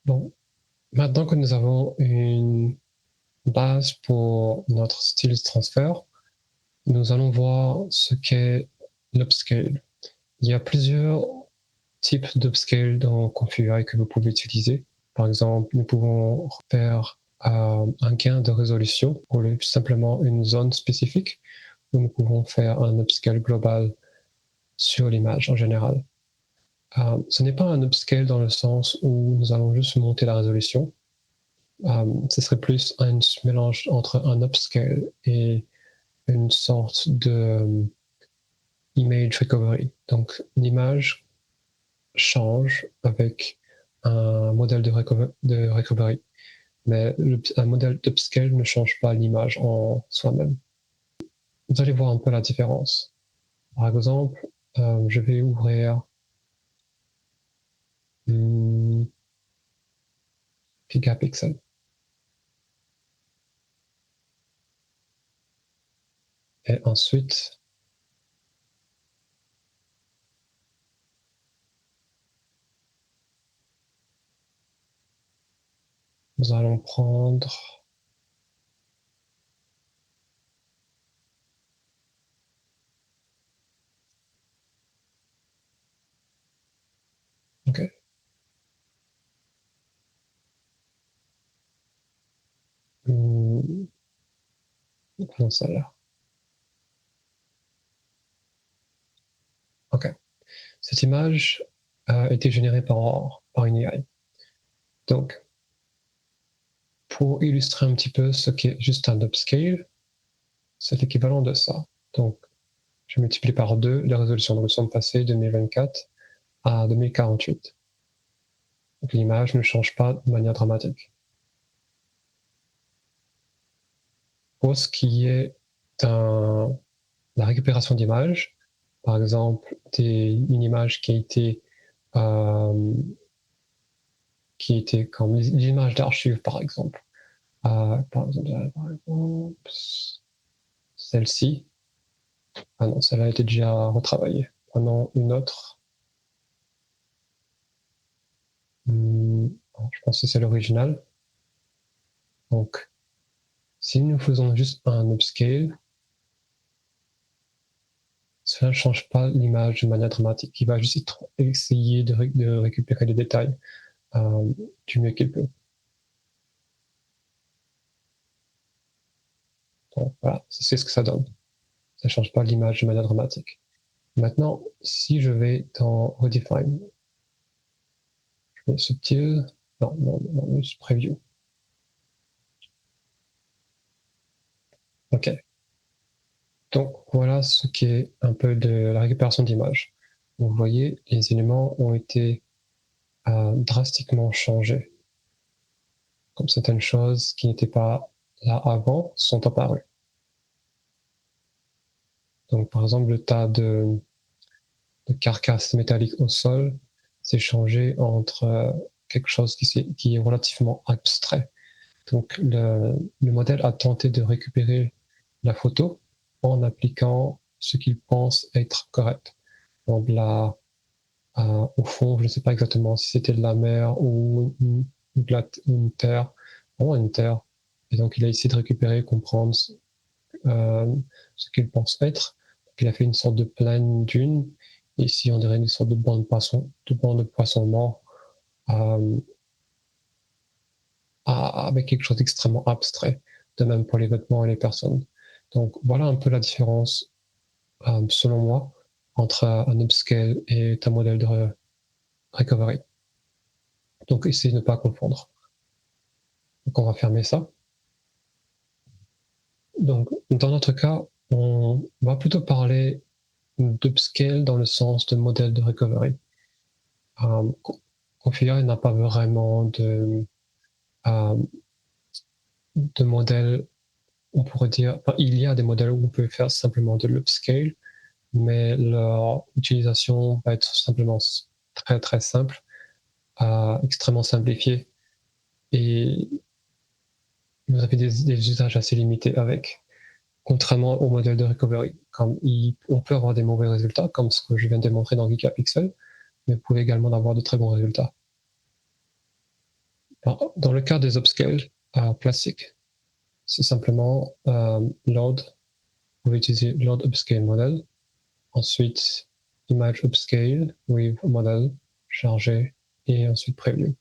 Bon, maintenant que nous avons une base pour notre style de transfert, nous allons voir ce qu'est l'upscale. Il y a plusieurs types d'upscale dans Configure que vous pouvez utiliser. Par exemple, nous pouvons faire un gain de résolution pour simplement une zone spécifique, ou nous pouvons faire un upscale global sur l'image en général. Ce n'est pas un upscale dans le sens où nous allons juste monter la résolution. Ce serait plus un mélange entre un upscale et une sorte de image recovery. Donc l'image change avec un modèle de recovery, mais un modèle d'upscale ne change pas l'image en soi-même. Vous allez voir un peu la différence. Par exemple, je vais ouvrir Gigapixel. Et ensuite, nous allons prendre OK. Prenons celle-là. OK. Cette image a été générée par une AI. Donc, pour illustrer un petit peu ce qu'est juste un upscale, c'est l'équivalent de ça. Donc, je multiplie par 2 les résolutions. Donc, nous sommes passés de 2024 à 2048. Donc, l'image ne change pas de manière dramatique. Pour ce qui est de la récupération d'images, par exemple, une image qui était comme l'image d'archives, par exemple. Par exemple, celle-ci. Ah non, celle-là a été déjà retravaillée. Prenons une autre. Je pense que c'est l'original. Donc, si nous faisons juste un upscale, cela ne change pas l'image de manière dramatique. Il va juste essayer de récupérer les détails du mieux qu'il peut. Donc voilà, c'est ce que ça donne. Ça ne change pas l'image de manière dramatique. Maintenant, si je vais dans Redefine, je mets Subtil, non, juste Preview. OK. Donc voilà ce qui est un peu de la récupération d'image. Vous voyez, les éléments ont été drastiquement changés. Comme certaines choses qui n'étaient pas là avant sont apparues. Donc par exemple, le tas de carcasses métalliques au sol s'est changé entre quelque chose qui est relativement abstrait. Donc le modèle a tenté de récupérer la photo en appliquant ce qu'il pense être correct. Donc là, au fond, je ne sais pas exactement si c'était de la mer ou une terre, vraiment une terre. Et donc il a essayé de récupérer, comprendre ce qu'il pense être. Donc, il a fait une sorte de pleine dune. Ici, on dirait une sorte de bande de poissons morts avec quelque chose d'extrêmement abstrait. De même pour les vêtements et les personnes. Donc voilà un peu la différence, selon moi, entre un upscale et un modèle de recovery. Donc essayez de ne pas confondre. Donc on va fermer ça. Donc dans notre cas, on va plutôt parler d'upscale dans le sens de modèle de recovery. Configure n'a pas vraiment de modèle, on pourrait dire, enfin, il y a des modèles où on peut faire simplement de l'upscale, mais leur utilisation va être simplement très très simple, extrêmement simplifiée, et vous avez des usages assez limités avec. Contrairement au modèle de recovery, on peut avoir des mauvais résultats, comme ce que je viens de démontrer dans Gigapixel, mais vous pouvez également avoir de très bons résultats. Dans le cas des upscales classiques, c'est simplement load, vous pouvez utiliser load upscale model, ensuite image upscale with model chargé et ensuite preview.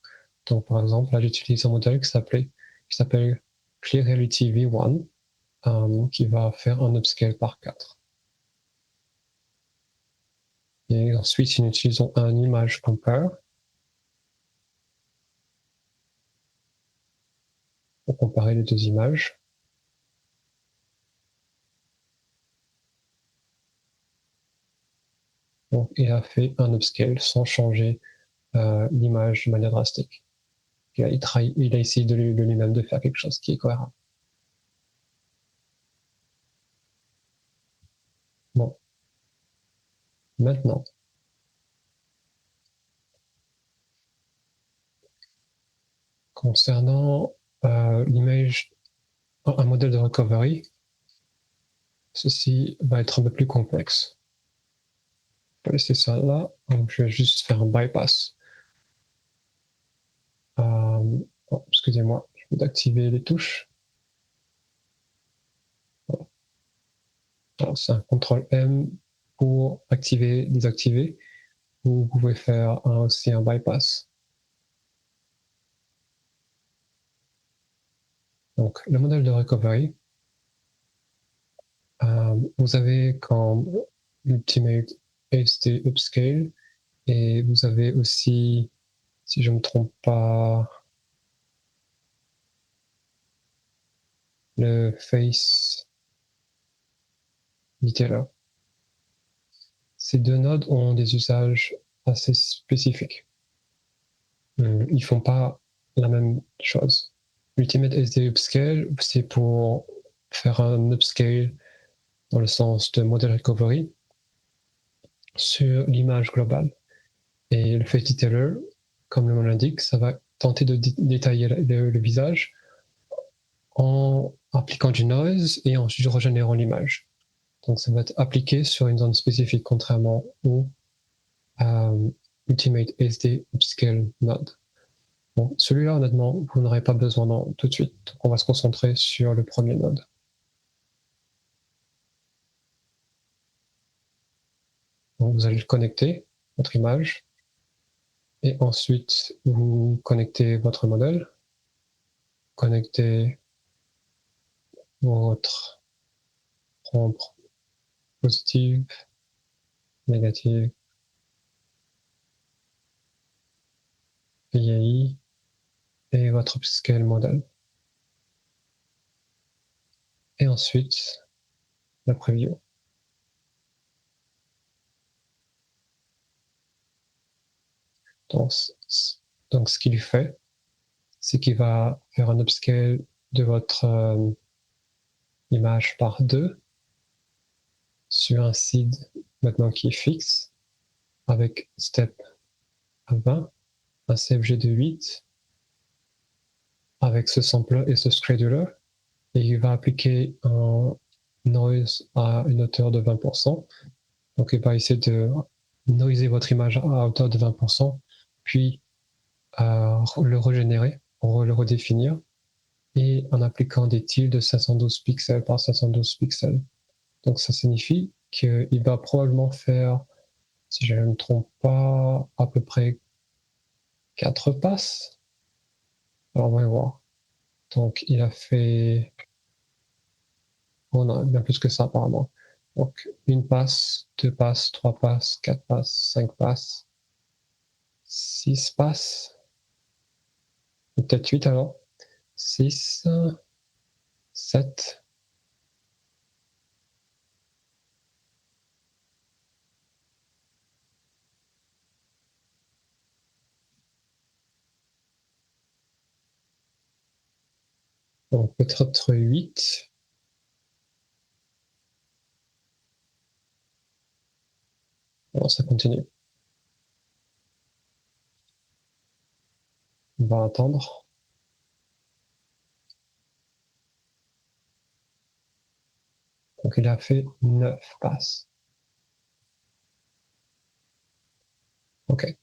Donc par exemple, là j'utilise un modèle qui s'appelle Clear Reality V1 qui va faire un upscale par 4. Et ensuite, nous utilisons un image compare pour comparer les deux images. Donc, il a fait un upscale sans changer l'image de manière drastique. Il a essayé de lui-même de faire quelque chose qui est cohérent. Bon. Maintenant, concernant l'image, un modèle de recovery, ceci va être un peu plus complexe. Je vais laisser ça là. Donc, je vais juste faire un bypass. Oh, excusez-moi, je vais activer les touches. C'est un CTRL M pour activer, désactiver. Vous pouvez faire aussi un bypass. Donc, le modèle de recovery, vous avez comme Ultimate HD Upscale et vous avez aussi, si je ne me trompe pas, le Face Detailer. Ces deux nodes ont des usages assez spécifiques. Ils ne font pas la même chose. Ultimate SD Upscale, c'est pour faire un upscale dans le sens de model recovery sur l'image globale. Et le face detailer, comme le nom l'indique, ça va tenter de détailler le visage en appliquant du noise et ensuite régénérant l'image. Donc ça va être appliqué sur une zone spécifique, contrairement au Ultimate SD Upscale Node. Bon, celui-là, honnêtement, vous n'aurez pas besoin tout de suite. Donc on va se concentrer sur le premier node. Donc vous allez le connecter, votre image, et ensuite vous connectez votre modèle, connectez votre ombre positive, négative, PI et votre upscale modèle. Et ensuite, la preview. Donc ce qu'il fait, c'est qu'il va faire un upscale de votre image par 2 sur un seed maintenant qui est fixe avec step à 20, un CFG de 8 avec ce sampler et ce scheduler et il va appliquer un noise à une hauteur de 20%. Donc il va essayer de noiser votre image à hauteur de 20%, puis le régénérer, le redéfinir, et en appliquant des tiles de 512 pixels par 512 pixels. Donc ça signifie qu'il va probablement faire, si je ne me trompe pas, à peu près 4 passes. Alors on va voir. Donc il a fait... Oh non, bien plus que ça apparemment. Donc une passe, 2 passes, 3 passes, 4 passes, 5 passes, 6 passes, peut-être 8 alors. 6, 7, donc peut-être 8. Alors ça continue. On va attendre. Donc il a fait 9 passes. OK.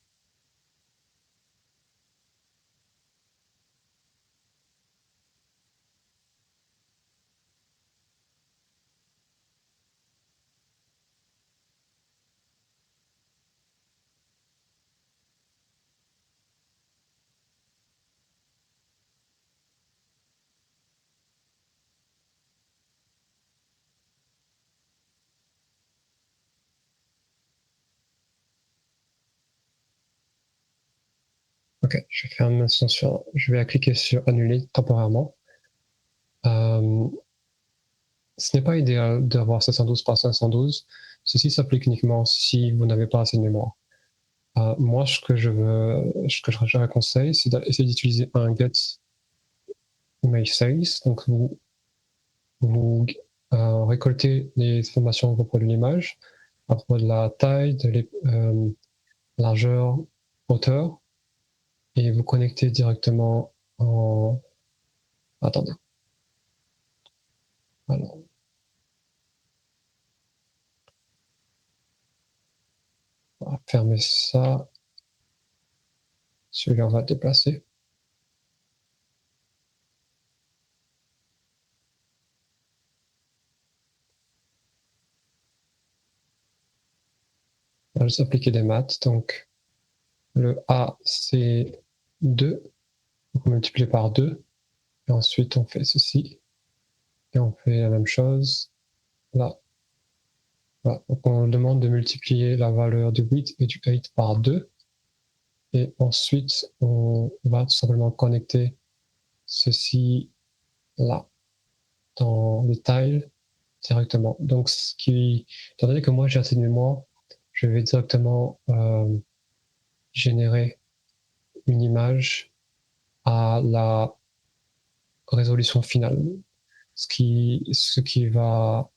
Ok, je vais faire un instant sur. Je vais cliquer sur annuler temporairement. Ce n'est pas idéal d'avoir 712 par 512. Ceci s'applique uniquement si vous n'avez pas assez de mémoire. Moi, ce que je conseille, c'est d'essayer d'utiliser un get image size. Donc, vous récoltez les informations à propos de l'image, à propos de la taille, de largeur, hauteur, et vous connectez directement en. Attendez. Alors. On va fermer ça. Celui-là, on va le déplacer. On va juste appliquer des maths. Donc, le A, c'est 2. Donc, on multiplie par 2. Et ensuite, on fait ceci. Et on fait la même chose là. Voilà. Donc, on demande de multiplier la valeur du 8 et du 8 par 2. Et ensuite, on va tout simplement connecter ceci là dans le tile directement. Donc, étant donné que moi j'ai assez de mémoire, je vais directement générer une image à la résolution finale. Ce qui va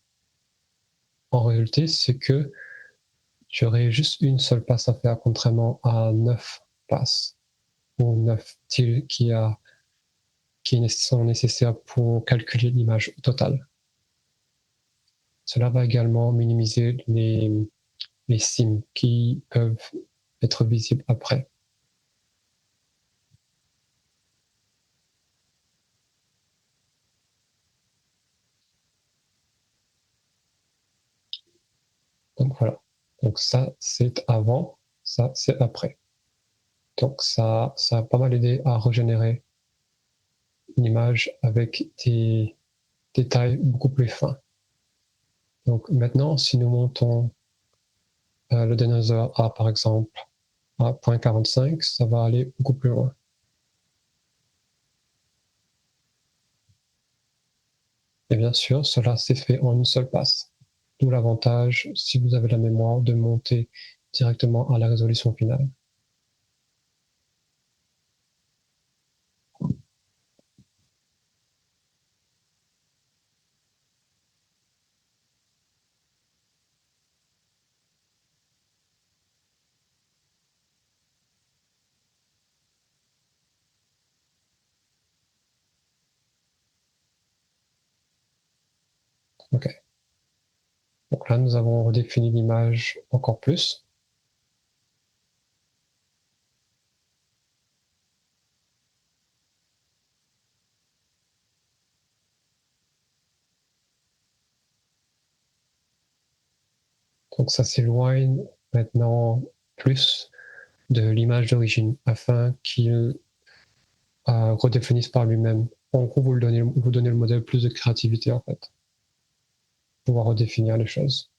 en résulter, c'est que j'aurai juste une seule passe à faire, contrairement à 9 passes ou 9 tiles qui sont nécessaires pour calculer l'image totale. Cela va également minimiser les sims qui peuvent être visibles après. Donc voilà. Donc ça, c'est avant, ça, c'est après. Donc ça a pas mal aidé à régénérer une image avec des détails beaucoup plus fins. Donc maintenant, si nous montons le dinosaure à, par exemple, à 0.45, ça va aller beaucoup plus loin. Et bien sûr, cela s'est fait en une seule passe. D'où l'avantage, si vous avez la mémoire, de monter directement à la résolution finale. Ok. Donc là, nous avons redéfini l'image encore plus. Donc ça s'éloigne maintenant plus de l'image d'origine afin qu'il redéfinisse par lui-même. En gros, vous donnez le modèle plus de créativité en fait, pour pouvoir redéfinir les choses.